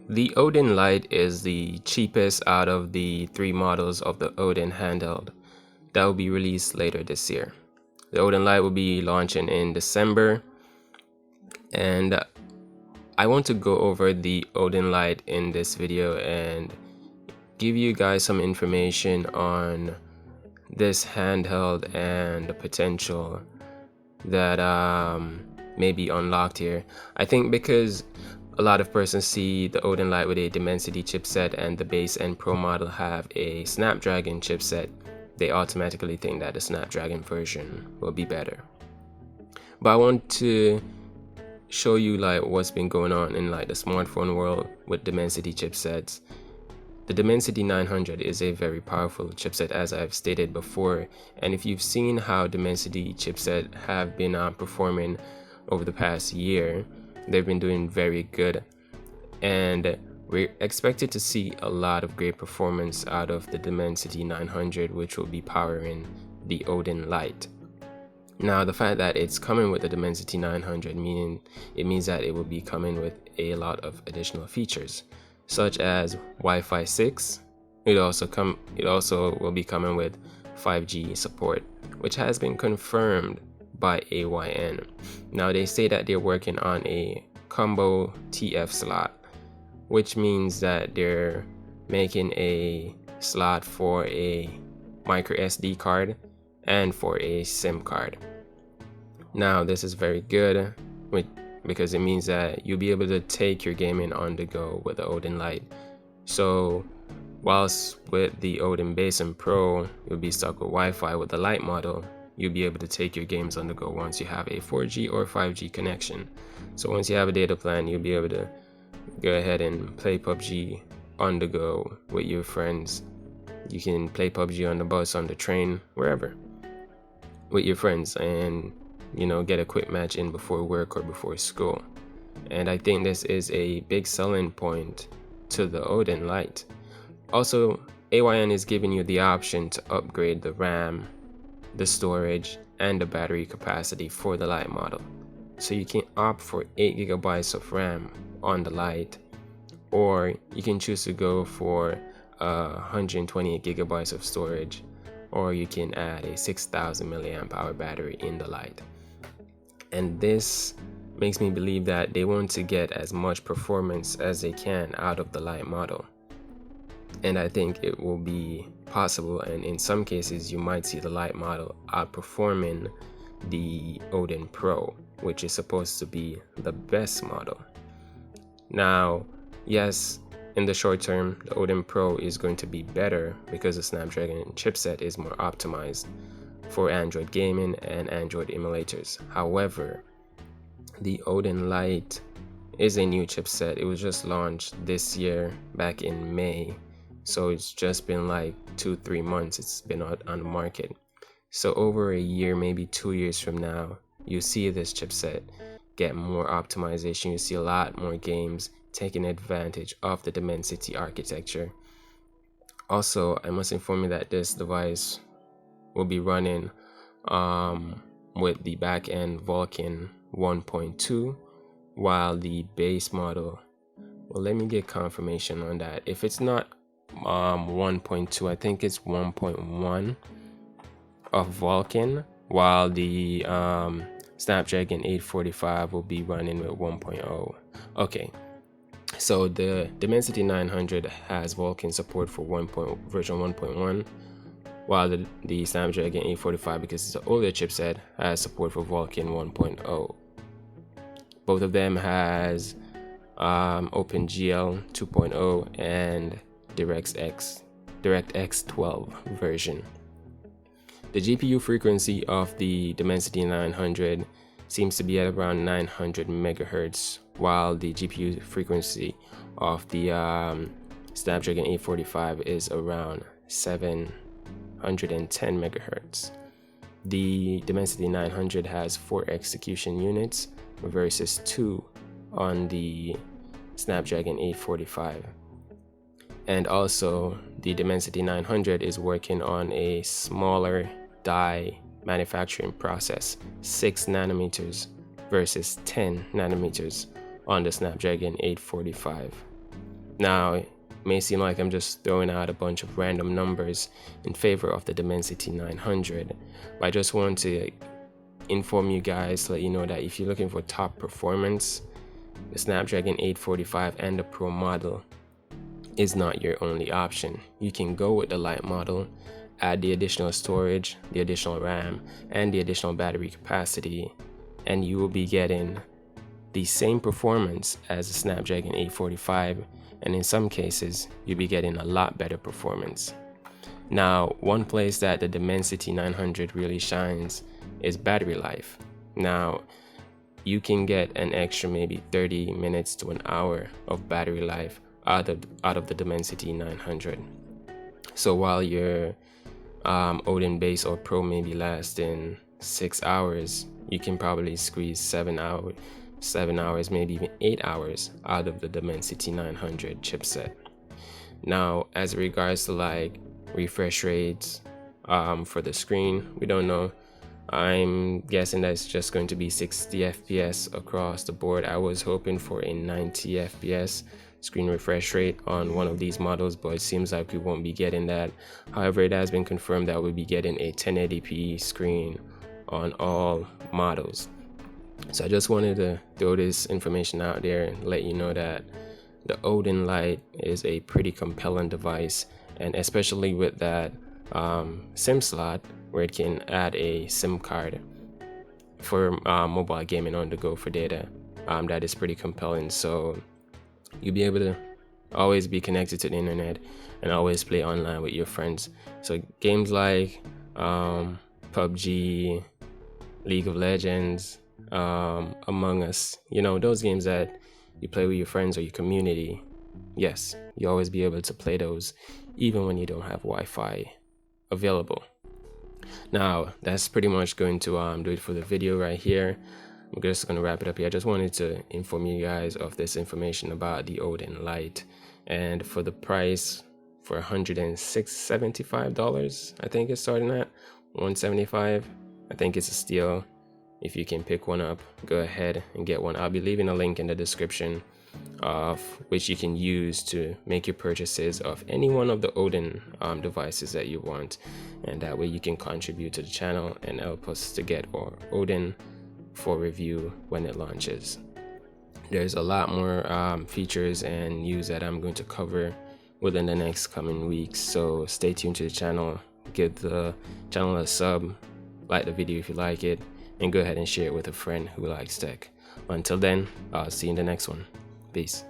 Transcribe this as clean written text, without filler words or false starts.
The Odin Lite is the cheapest out of the 3 models of the Odin Handheld that will be released later this year. The Odin Lite will be launching in December, and I want to go over the Odin Lite in this video and give you guys some information on this handheld and the potential that may be unlocked here. I think because a lot of persons see the Odin Lite with a Dimensity chipset and the base and Pro model have a Snapdragon chipset, they automatically think that the Snapdragon version will be better. But I want to show you like what's been going on in like the smartphone world with Dimensity chipsets. The Dimensity 900 is a very powerful chipset, as I've stated before, and if you've seen how Dimensity chipset have been performing over the past year, they've been doing very good, and we're expected to see a lot of great performance out of the Dimensity 900, which will be powering the Odin Lite. Now, the fact that it's coming with the Dimensity 900 means that it will be coming with a lot of additional features, such as Wi-Fi 6. It also will be coming with 5G support, which has been confirmed by AYN. Now, they say that they're working on a combo TF slot, which means that they're making a slot for a micro SD card and for a SIM card. Now, this is very good because it means that you'll be able to take your gaming on the go with the Odin Lite. So whilst with the Odin Base and Pro you'll be stuck with Wi-Fi, with the Lite model you'll be able to take your games on the go once you have a 4G or 5G connection. So once you have a data plan, you'll be able to go ahead and play PUBG on the go with your friends. You can play PUBG on the bus, on the train, wherever, with your friends, and get a quick match in before work or before school. And I think this is a big selling point to the Odin Lite. Also, AYN is giving you the option to upgrade the RAM, the storage, and the battery capacity for the Lite model. So you can opt for 8 GB of RAM on the Lite, or you can choose to go for 128 GB of storage, or you can add a 6,000 mAh battery in the Lite. And this makes me believe that they want to get as much performance as they can out of the Lite model. And I think it will be possible, and in some cases you might see the Lite model outperforming the Odin Pro, which is supposed to be the best model. Now, yes, in the short term, the Odin Pro is going to be better because the Snapdragon chipset is more optimized for Android gaming and Android emulators. However, the Odin Lite is a new chipset. It was just launched this year, back in May. So it's just been like 2-3 months it's been out on the market. So over a year, maybe 2 years from now, you see this chipset get more optimization. You see a lot more games taking advantage of the Dimensity architecture. Also, I must inform you that this device will be running with the back-end Vulkan 1.2, while the base model, well, let me get confirmation on that. If it's not 1.2, I think it's 1.1 of Vulkan, while the Snapdragon 845 will be running with 1.0. Okay, so the Dimensity 900 has Vulkan support for version 1.1, while the Snapdragon 845, because it's an older chipset, has support for Vulkan 1.0. Both of them has OpenGL 2.0 and DirectX 12 version. The GPU frequency of the Dimensity 900 seems to be at around 900 MHz, while the GPU frequency of the Snapdragon 845 is around 710 MHz. The Dimensity 900 has 4 execution units versus 2 on the Snapdragon 845. And also, the Dimensity 900 is working on a smaller die manufacturing process, 6 nanometers versus 10 nanometers on the Snapdragon 845. Now, it may seem like I'm just throwing out a bunch of random numbers in favor of the Dimensity 900, but I just want to inform you guys to let you know that if you're looking for top performance, the Snapdragon 845 and the Pro model is not your only option. You can go with the Lite model, add the additional storage, the additional RAM, and the additional battery capacity, and you will be getting the same performance as the Snapdragon 845, and in some cases, you'll be getting a lot better performance. Now, one place that the Dimensity 900 really shines is battery life. Now, you can get an extra maybe 30 minutes to an hour of battery life out of the Dimensity 900. So while your Odin base or Pro may be lasting 6 hours, you can probably squeeze 7 hours, maybe even 8 hours out of the Dimensity 900 chipset. Now, as regards to like refresh rates for the screen, we don't know. I'm guessing that it's just going to be 60 FPS across the board. I was hoping for a 90 FPS screen refresh rate on one of these models, but it seems like we won't be getting that. However, it has been confirmed that we'll be getting a 1080p screen on all models. So I just wanted to throw this information out there and let you know that the Odin Lite is a pretty compelling device, and especially with that SIM slot where it can add a SIM card for mobile gaming on the go for data, that is pretty compelling. So you'll be able to always be connected to the internet and always play online with your friends. So games like PUBG, League of Legends, Among Us, you know, those games that you play with your friends or your community, yes, you always be able to play those even when you don't have Wi-Fi available. Now, that's pretty much going to do it for the video right here. I'm just going to wrap it up here. I just wanted to inform you guys of this information about the Odin Lite, and for the price, for $175, I think it's starting at $175. I think it's a steal. If you can pick one up, go ahead and get one. I'll be leaving a link in the description of which you can use to make your purchases of any one of the Odin devices that you want, and that way you can contribute to the channel and help us to get our Odin for review when it launches. There's a lot more features and news that I'm going to cover within the next coming weeks, so stay tuned to the channel. Give the channel a sub, like the video if you like it, and go ahead and share it with a friend who likes tech. Until then, I'll see you in the next one. Peace.